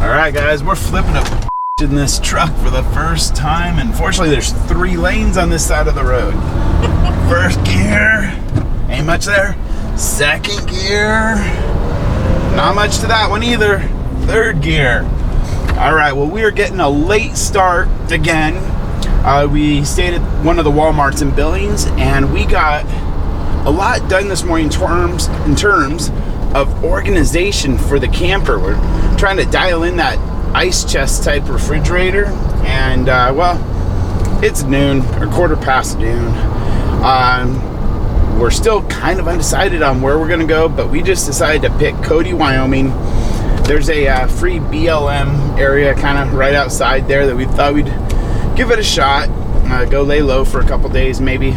Alright guys, we're flipping a in this truck for the first time, and fortunately there's 3 lanes on this side of the road. First gear, ain't much there. Second gear, not much to that one either. Third gear. Alright, well, we are getting a late start again. We stayed at one of the Walmarts in Billings, and we got a lot done this morning in terms of organization for the camper. We're trying to dial in that ice chest type refrigerator, and well, it's noon or quarter past noon. We're still kind of undecided on where we're gonna go, but we just decided to pick Cody, Wyoming. There's a free BLM area kind of right outside there that we thought we'd give it a shot, go lay low for a couple days maybe.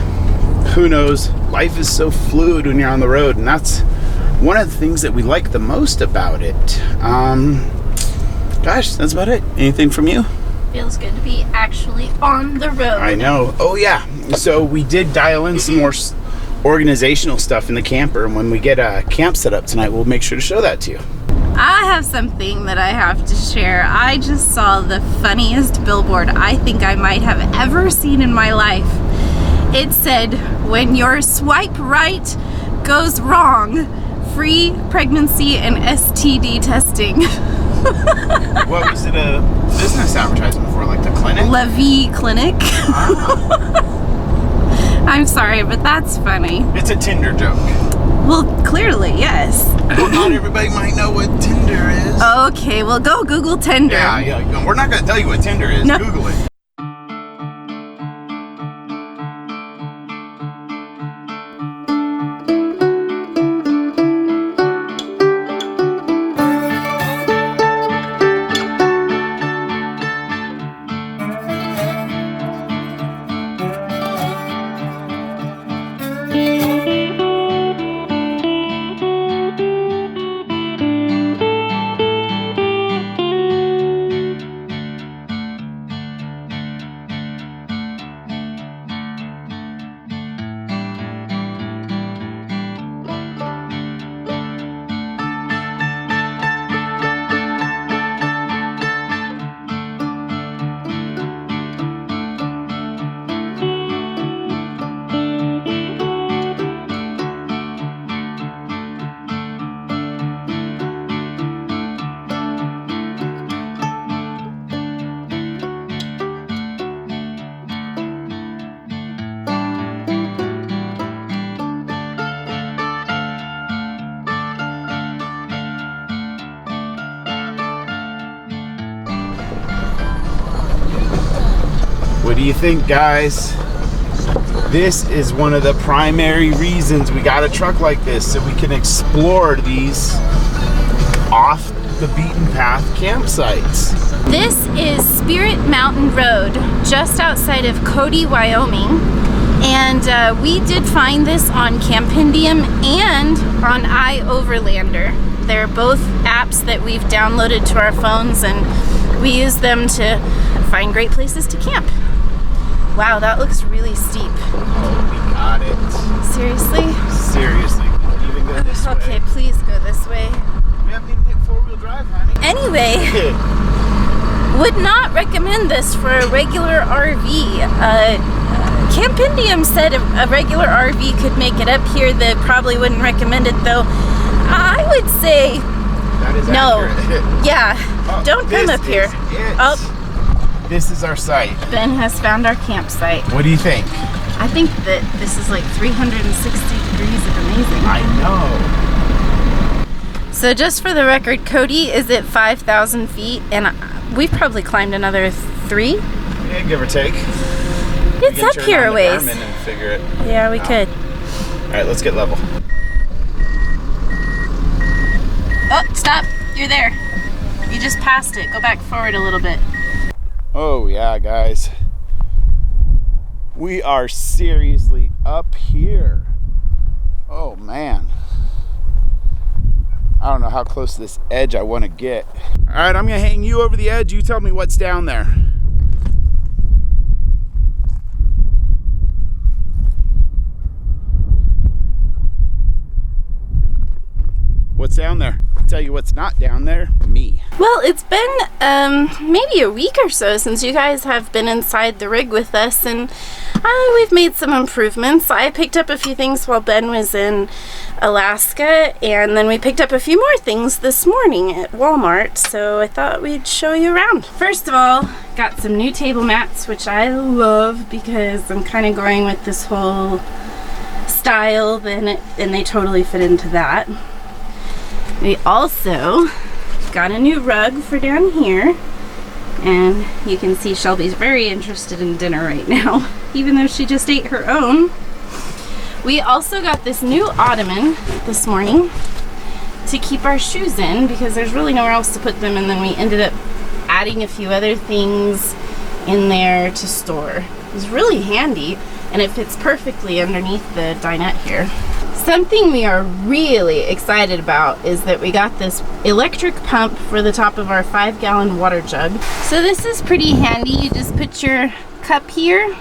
Who knows? Life is so fluid when you're on the road, and that's one of the things that we like the most about it. Gosh, that's about it. Anything from you? Feels good to be actually on the road. I know. Oh yeah. So we did dial in some more organizational stuff in the camper, and when we get a camp set up tonight, we'll make sure to show that to you. I have something that I have to share. I just saw the funniest billboard I think I might have ever seen in my life. It said, "When your swipe right goes wrong, free pregnancy and STD testing." What was it a business advertisement for, like the clinic? La Vie Clinic. I'm sorry, but that's funny. It's a Tinder joke. Well, clearly, yes. Well, not everybody might know what Tinder is. Okay, well, go Google Tinder. Yeah. We're not going to tell you what Tinder is. No. Google it. What do you think, guys? This is one of the primary reasons we got a truck like this, so we can explore these off the beaten path campsites. This is Spirit Mountain Road, just outside of Cody, Wyoming. And we did find this on Campendium and on Overlander. They're both apps that we've downloaded to our phones, and we use them to find great places to camp. Wow, that looks really steep. Oh, we got it. Seriously? Seriously. Even go this way. Okay, please go this way. We haven't even hit 4-wheel drive, honey. Anyway, would not recommend this for a regular RV. Campendium said a regular RV could make it up here. They probably wouldn't recommend it, though. I would say that is no. Accurate. Yeah, don't come up here. Oh. This is our site. Ben has found our campsite. What do you think? I think that this is like 360 degrees of amazing. I know. So just for the record, Cody is at 5,000 feet, and we've probably climbed another 3. Yeah, give or take. It's up here a ways. And figure it yeah, we could. All right, let's get level. Oh, stop. You're there. You just passed it. Go back forward a little bit. Oh yeah, guys, we are seriously up here. Oh man, I don't know how close to this edge I want to get. All right, I'm gonna hang you over the edge. You tell me what's down there. What's down there? tell you what's not down there. Me. Well, it's been maybe a week or so since you guys have been inside the rig with us, and we've made some improvements. I picked up a few things while Ben was in Alaska, and then we picked up a few more things this morning at Walmart, so I thought we'd show you around. First of all, got some new table mats, which I love because I'm kind of going with this whole style, and they totally fit into that. We also got a new rug for down here, and you can see Shelby's very interested in dinner right now, even though she just ate her own. We also got this new ottoman this morning to keep our shoes in because there's really nowhere else to put them, and then we ended up adding a few other things in there to store. It was really handy, and it fits perfectly underneath the dinette here. Something we are really excited about is that we got this electric pump for the top of our 5-gallon water jug. So this is pretty handy. You just put your cup here,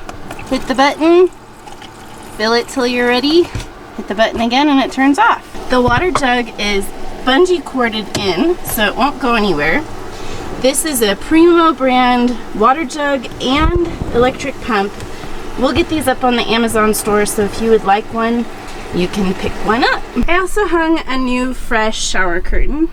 hit the button, fill it till you're ready, hit the button again, and it turns off. The water jug is bungee corded in, so it won't go anywhere. This is a Primo brand water jug and electric pump. We'll get these up on the Amazon store, so if you would like one, you can pick one up. I also hung a new fresh shower curtain.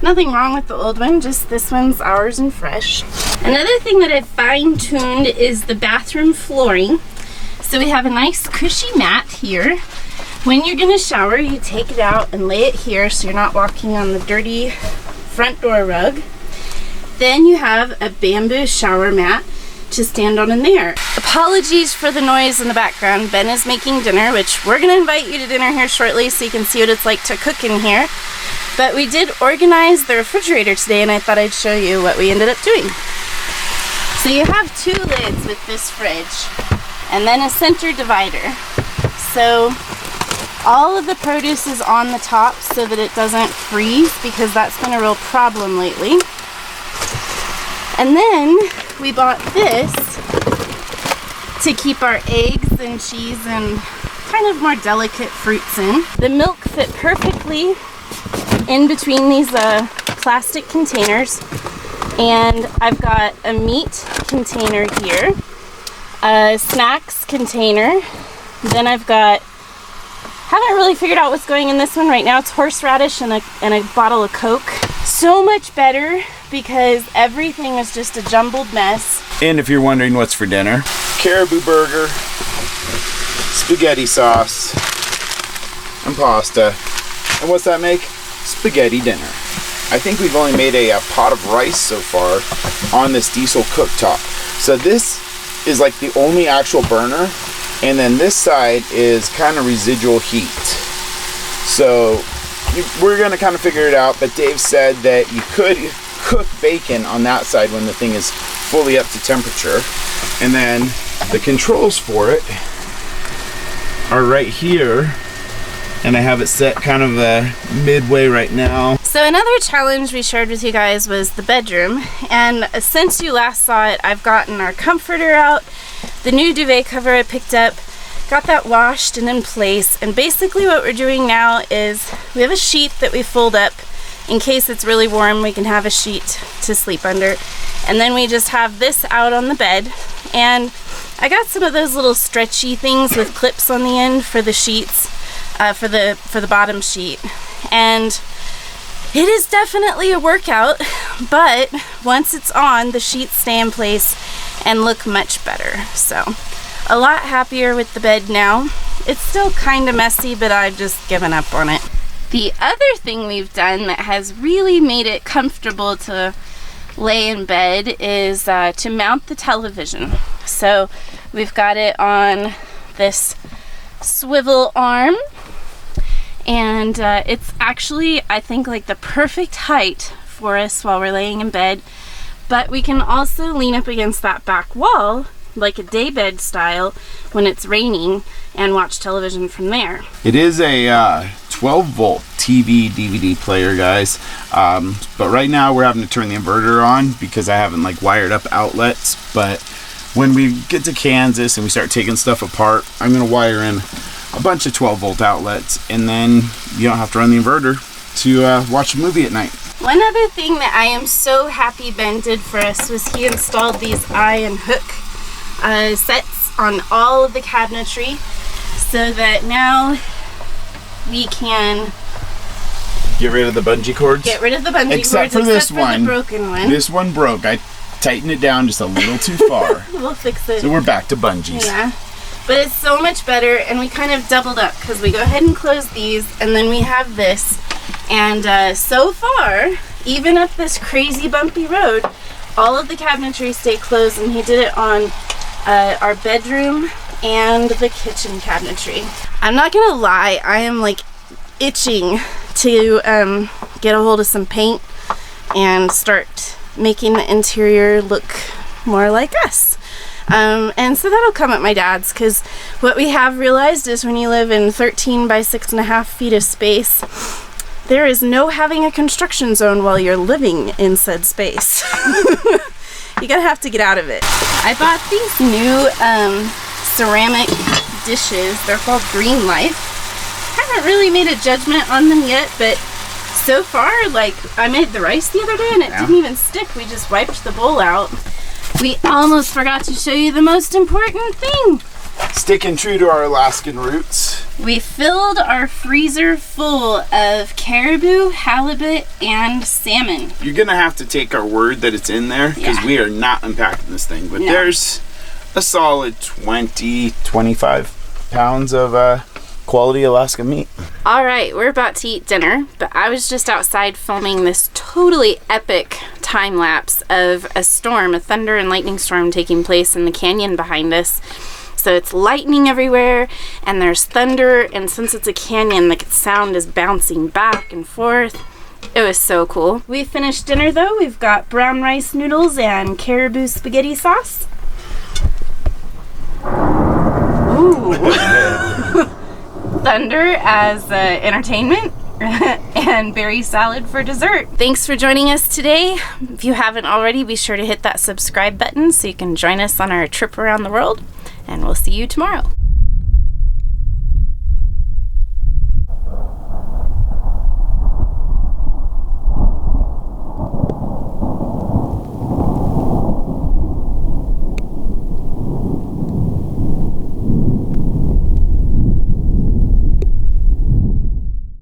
Nothing wrong with the old one, just this one's ours and fresh. Another thing that I've fine-tuned is the bathroom flooring. So we have a nice cushy mat here. When you're gonna shower, you take it out and lay it here so you're not walking on the dirty front door rug. Then you have a bamboo shower mat to stand on in there. Apologies for the noise in the background. Ben is making dinner, which we're gonna invite you to dinner here shortly so you can see what it's like to cook in here. But we did organize the refrigerator today, and I thought I'd show you what we ended up doing. So you have 2 lids with this fridge, and then a center divider. So all of the produce is on the top so that it doesn't freeze, because that's been a real problem lately. And then we bought this to keep our eggs and cheese and kind of more delicate fruits in. The milk fit perfectly in between these plastic containers, and I've got a meat container here, a snacks container, then I've got, haven't really figured out what's going in this one right now. It's horseradish and a bottle of Coke. So much better because everything is just a jumbled mess. And if you're wondering what's for dinner, caribou burger, spaghetti sauce, and pasta. And what's that make? Spaghetti dinner. I think we've only made a pot of rice so far on this diesel cooktop. So this is like the only actual burner, and then this side is kind of residual heat. So we're gonna kind of figure it out, but Dave said that you could cook bacon on that side when the thing is fully up to temperature. And then the controls for it are right here, and I have it set kind of midway right now. So another challenge we shared with you guys was the bedroom, and since you last saw it, I've gotten our comforter out, the new duvet cover I picked up, got that washed and in place, and basically what we're doing now is we have a sheet that we fold up in case it's really warm. We can have a sheet to sleep under, and then we just have this out on the bed. And I got some of those little stretchy things with clips on the end for the sheets, for the bottom sheet, and it is definitely a workout, but once it's on, the sheets stay in place and look much better. So a lot happier with the bed now. It's still kind of messy, but I've just given up on it. The other thing we've done that has really made it comfortable to lay in bed is to mount the television. So we've got it on this swivel arm, and it's actually, I think, like the perfect height for us while we're laying in bed. But we can also lean up against that back wall like a daybed style when it's raining and watch television from there. It is a 12-volt TV DVD player, guys, but right now we're having to turn the inverter on because I haven't like wired up outlets. But when we get to Kansas and we start taking stuff apart, I'm gonna wire in a bunch of 12-volt outlets, and then you don't have to run the inverter. to watch a movie at night. One other thing that I am so happy Ben did for us was he installed these eye and hook sets on all of the cabinetry so that now we can get rid of the bungee cords. Get rid of the bungee except cords, for this one. The broken one. This one broke. I tightened it down just a little too far. We'll fix it. So we're back to bungees. Yeah. But it's so much better, and we kind of doubled up because we go ahead and close these, and then we have this. And so far, even up this crazy bumpy road, all of the cabinetry stay closed, and he did it on our bedroom and the kitchen cabinetry. I'm not gonna lie, I am like itching to get a hold of some paint and start making the interior look more like us. And so that'll come at my dad's, because what we have realized is when you live in 13 by 6.5 feet of space, there is no having a construction zone while you're living in said space. You're gonna have to get out of it. I bought these new ceramic dishes. They're called Green Life. Haven't really made a judgment on them yet, but so far, like, I made the rice the other day and it didn't even stick. We just wiped the bowl out. We almost forgot to show you the most important thing. Sticking true to our Alaskan roots. We filled our freezer full of caribou, halibut, and salmon. You're gonna have to take our word that it's in there, because we are not unpacking this thing. But there's a solid 20-25 pounds of quality Alaska meat. All right, we're about to eat dinner, but I was just outside filming this totally epic time lapse of a storm, a thunder and lightning storm taking place in the canyon behind us. So it's lightning everywhere and there's thunder, and since it's a canyon, the sound is bouncing back and forth. It was so cool. We finished dinner though. We've got brown rice noodles and caribou spaghetti sauce. Ooh. Thunder as entertainment and berry salad for dessert. Thanks for joining us today. If you haven't already, be sure to hit that subscribe button so you can join us on our trip around the world, and we'll see you tomorrow.